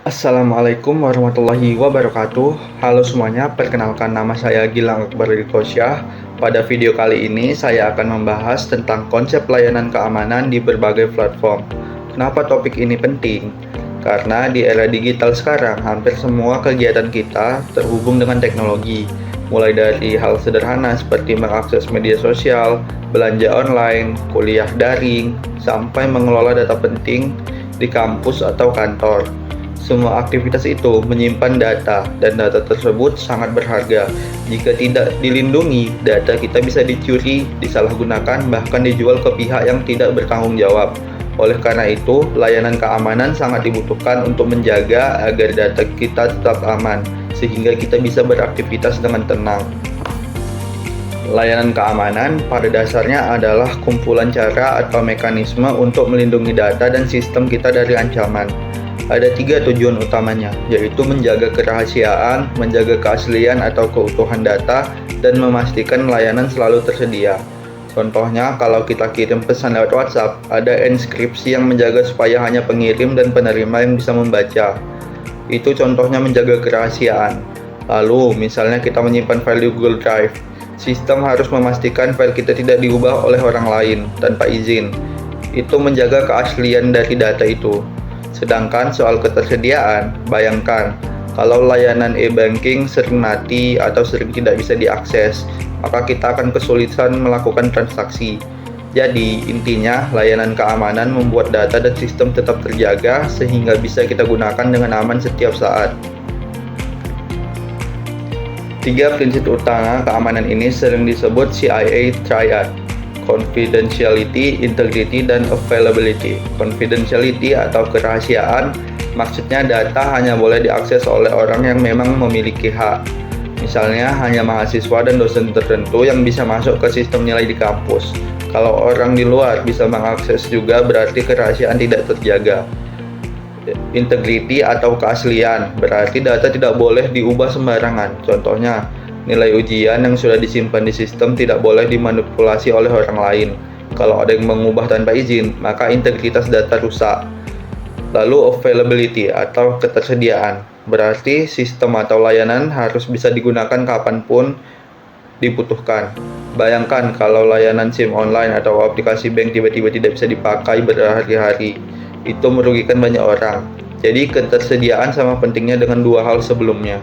Assalamualaikum warahmatullahi wabarakatuh. Halo semuanya, perkenalkan nama saya Gilang Akbar Dikosyah. Pada video kali ini saya akan membahas tentang konsep layanan keamanan di berbagai platform. Kenapa topik ini penting? Karena di era digital sekarang, hampir semua kegiatan kita terhubung dengan teknologi. Mulai dari hal sederhana seperti mengakses media sosial, belanja online, kuliah daring, sampai mengelola data penting di kampus atau kantor. Semua aktivitas itu menyimpan data, dan data tersebut sangat berharga. Jika tidak dilindungi, data kita bisa dicuri, disalahgunakan, bahkan dijual ke pihak yang tidak bertanggung jawab. Oleh karena itu, layanan keamanan sangat dibutuhkan untuk menjaga agar data kita tetap aman, sehingga kita bisa beraktivitas dengan tenang. Layanan keamanan pada dasarnya adalah kumpulan cara atau mekanisme untuk melindungi data dan sistem kita dari ancaman. Ada 3 tujuan utamanya, yaitu menjaga kerahasiaan, menjaga keaslian atau keutuhan data, dan memastikan layanan selalu tersedia. Contohnya, kalau kita kirim pesan lewat WhatsApp, ada enskripsi yang menjaga supaya hanya pengirim dan penerima yang bisa membaca. Itu contohnya menjaga kerahasiaan. Lalu, misalnya kita menyimpan file di Google Drive, sistem harus memastikan file kita tidak diubah oleh orang lain tanpa izin. Itu menjaga keaslian dari data itu. Sedangkan soal ketersediaan, bayangkan kalau layanan e-banking sering mati atau sering tidak bisa diakses, maka kita akan kesulitan melakukan transaksi. Jadi, intinya layanan keamanan membuat data dan sistem tetap terjaga sehingga bisa kita gunakan dengan aman setiap saat. 3 prinsip utama keamanan ini sering disebut CIA Triad: confidentiality, integrity, dan availability. Confidentiality atau kerahasiaan, maksudnya data hanya boleh diakses oleh orang yang memang memiliki hak. Misalnya hanya mahasiswa dan dosen tertentu yang bisa masuk ke sistem nilai di kampus. Kalau orang di luar bisa mengakses juga, berarti kerahasiaan tidak terjaga. Integrity atau keaslian, berarti data tidak boleh diubah sembarangan. Contohnya, nilai ujian yang sudah disimpan di sistem tidak boleh dimanipulasi oleh orang lain. Kalau ada yang mengubah tanpa izin, maka integritas data rusak. Lalu availability atau ketersediaan, berarti sistem atau layanan harus bisa digunakan kapanpun dibutuhkan. Bayangkan kalau layanan SIM online atau aplikasi bank tiba-tiba tidak bisa dipakai berhari-hari. Itu merugikan banyak orang. Jadi ketersediaan sama pentingnya dengan 2 hal sebelumnya.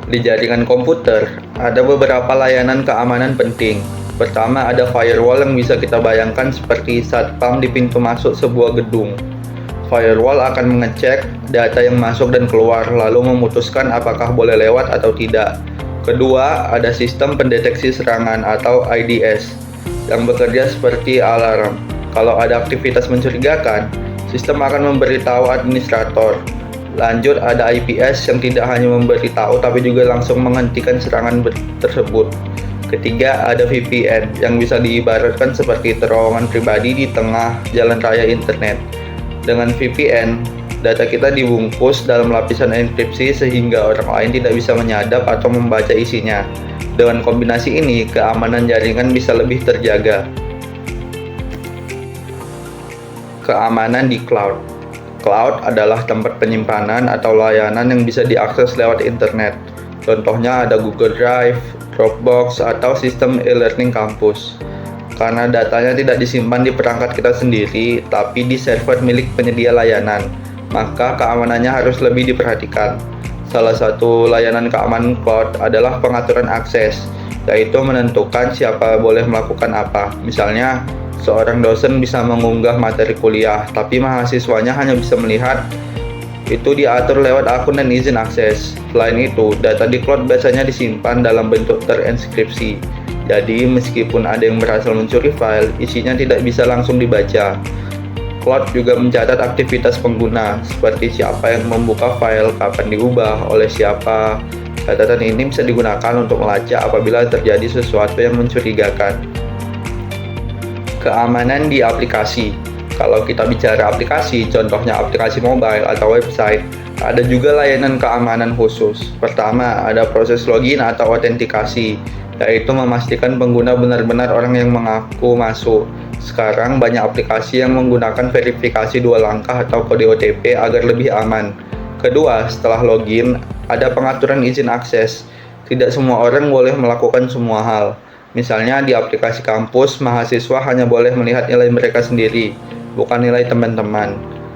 Di jaringan komputer, ada beberapa layanan keamanan penting. Pertama, ada firewall yang bisa kita bayangkan seperti satpam di pintu masuk sebuah gedung. Firewall akan mengecek data yang masuk dan keluar, lalu memutuskan apakah boleh lewat atau tidak. Kedua, ada sistem pendeteksi serangan atau IDS, yang bekerja seperti alarm. Kalau ada aktivitas mencurigakan, sistem akan memberitahu administrator. Lanjut, ada IPS yang tidak hanya memberitahu tapi juga langsung menghentikan serangan tersebut. Ketiga, ada VPN yang bisa diibaratkan seperti terowongan pribadi di tengah jalan raya internet. Dengan VPN, data kita dibungkus dalam lapisan enkripsi sehingga orang lain tidak bisa menyadap atau membaca isinya. Dengan kombinasi ini, keamanan jaringan bisa lebih terjaga. Keamanan di cloud. Cloud adalah tempat penyimpanan atau layanan yang bisa diakses lewat internet. Contohnya ada Google Drive, Dropbox, atau sistem e-learning kampus. Karena datanya tidak disimpan di perangkat kita sendiri, tapi di server milik penyedia layanan, maka keamanannya harus lebih diperhatikan. Salah satu layanan keamanan cloud adalah pengaturan akses, yaitu menentukan siapa boleh melakukan apa. Misalnya, seorang dosen bisa mengunggah materi kuliah, tapi mahasiswanya hanya bisa melihat. Itu diatur lewat akun dan izin akses. Selain itu, data di cloud biasanya disimpan dalam bentuk terenskripsi. Jadi, meskipun ada yang berhasil mencuri file, isinya tidak bisa langsung dibaca. Cloud juga mencatat aktivitas pengguna, seperti siapa yang membuka file, kapan diubah, oleh siapa. Catatan ini bisa digunakan untuk melacak apabila terjadi sesuatu yang mencurigakan. Keamanan di aplikasi. Kalau kita bicara aplikasi, contohnya aplikasi mobile atau website, Ada juga layanan keamanan khusus. Pertama, ada proses login atau autentikasi, yaitu memastikan pengguna benar-benar orang yang mengaku masuk. Sekarang banyak aplikasi yang menggunakan verifikasi 2 langkah atau kode OTP agar lebih aman. Kedua, setelah login, ada pengaturan izin akses. Tidak semua orang boleh melakukan semua hal. Misalnya di aplikasi kampus, mahasiswa hanya boleh melihat nilai mereka sendiri, bukan nilai teman-teman.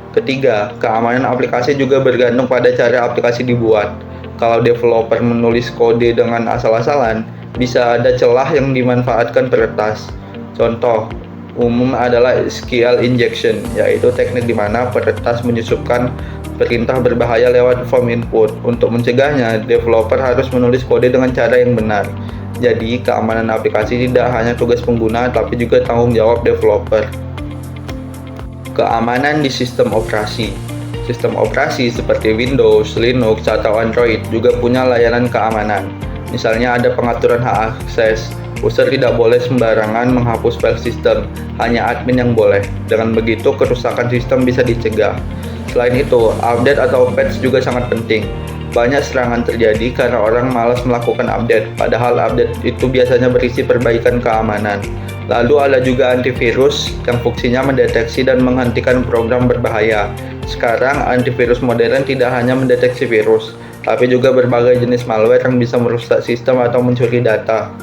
Ketiga, keamanan aplikasi juga bergantung pada cara aplikasi dibuat. Kalau developer menulis kode dengan asal-asalan, bisa ada celah yang dimanfaatkan peretas. Contoh umum adalah SQL injection, yaitu teknik di mana peretas menyusupkan perintah berbahaya lewat form input. Untuk mencegahnya, developer harus menulis kode dengan cara yang benar. Jadi, keamanan aplikasi tidak hanya tugas pengguna, tapi juga tanggung jawab developer. Keamanan di sistem operasi. Sistem operasi seperti Windows, Linux, atau Android juga punya layanan keamanan. Misalnya ada pengaturan hak akses. User tidak boleh sembarangan menghapus file sistem, hanya admin yang boleh. Dengan begitu, kerusakan sistem bisa dicegah. Selain itu, update atau patch juga sangat penting. Banyak serangan terjadi karena orang malas melakukan update, padahal update itu biasanya berisi perbaikan keamanan. Lalu ada juga antivirus yang fungsinya mendeteksi dan menghentikan program berbahaya. Sekarang antivirus modern tidak hanya mendeteksi virus, tapi juga berbagai jenis malware yang bisa merusak sistem atau mencuri data.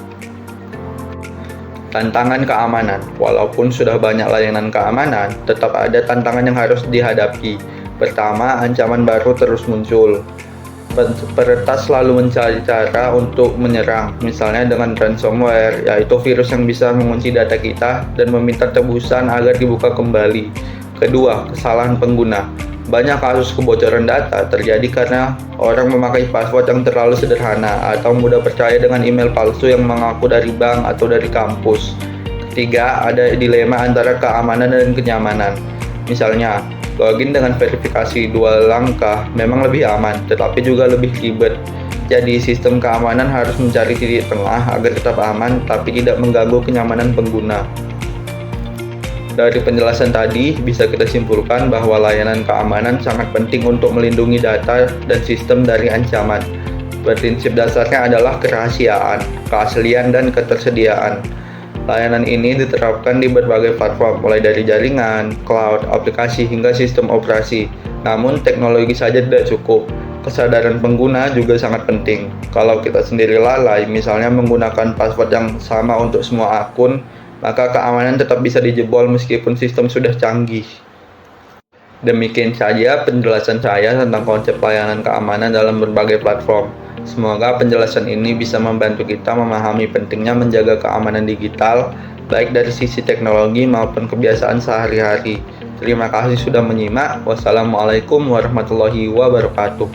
Tantangan keamanan. Walaupun sudah banyak layanan keamanan, tetap ada tantangan yang harus dihadapi. Pertama, ancaman baru terus muncul. Peretas selalu mencari cara untuk menyerang, misalnya dengan ransomware, yaitu virus yang bisa mengunci data kita dan meminta tebusan agar dibuka kembali. Kedua, kesalahan pengguna. Banyak kasus kebocoran data terjadi karena orang memakai password yang terlalu sederhana atau mudah percaya dengan email palsu yang mengaku dari bank atau dari kampus. Ketiga, ada dilema antara keamanan dan kenyamanan. Misalnya, login dengan verifikasi 2 langkah memang lebih aman, tetapi juga lebih ribet. Jadi, sistem keamanan harus mencari titik tengah agar tetap aman, tapi tidak mengganggu kenyamanan pengguna. Dari penjelasan tadi, bisa kita simpulkan bahwa layanan keamanan sangat penting untuk melindungi data dan sistem dari ancaman. Prinsip dasarnya adalah kerahasiaan, keaslian, dan ketersediaan. Layanan ini diterapkan di berbagai platform, mulai dari jaringan, cloud, aplikasi, hingga sistem operasi. Namun, teknologi saja tidak cukup. Kesadaran pengguna juga sangat penting. Kalau kita sendiri lalai, misalnya menggunakan password yang sama untuk semua akun, maka keamanan tetap bisa dijebol meskipun sistem sudah canggih. Demikian saja penjelasan saya tentang konsep layanan keamanan dalam berbagai platform. Semoga penjelasan ini bisa membantu kita memahami pentingnya menjaga keamanan digital, baik dari sisi teknologi maupun kebiasaan sehari-hari. Terima kasih sudah menyimak. Wassalamualaikum warahmatullahi wabarakatuh.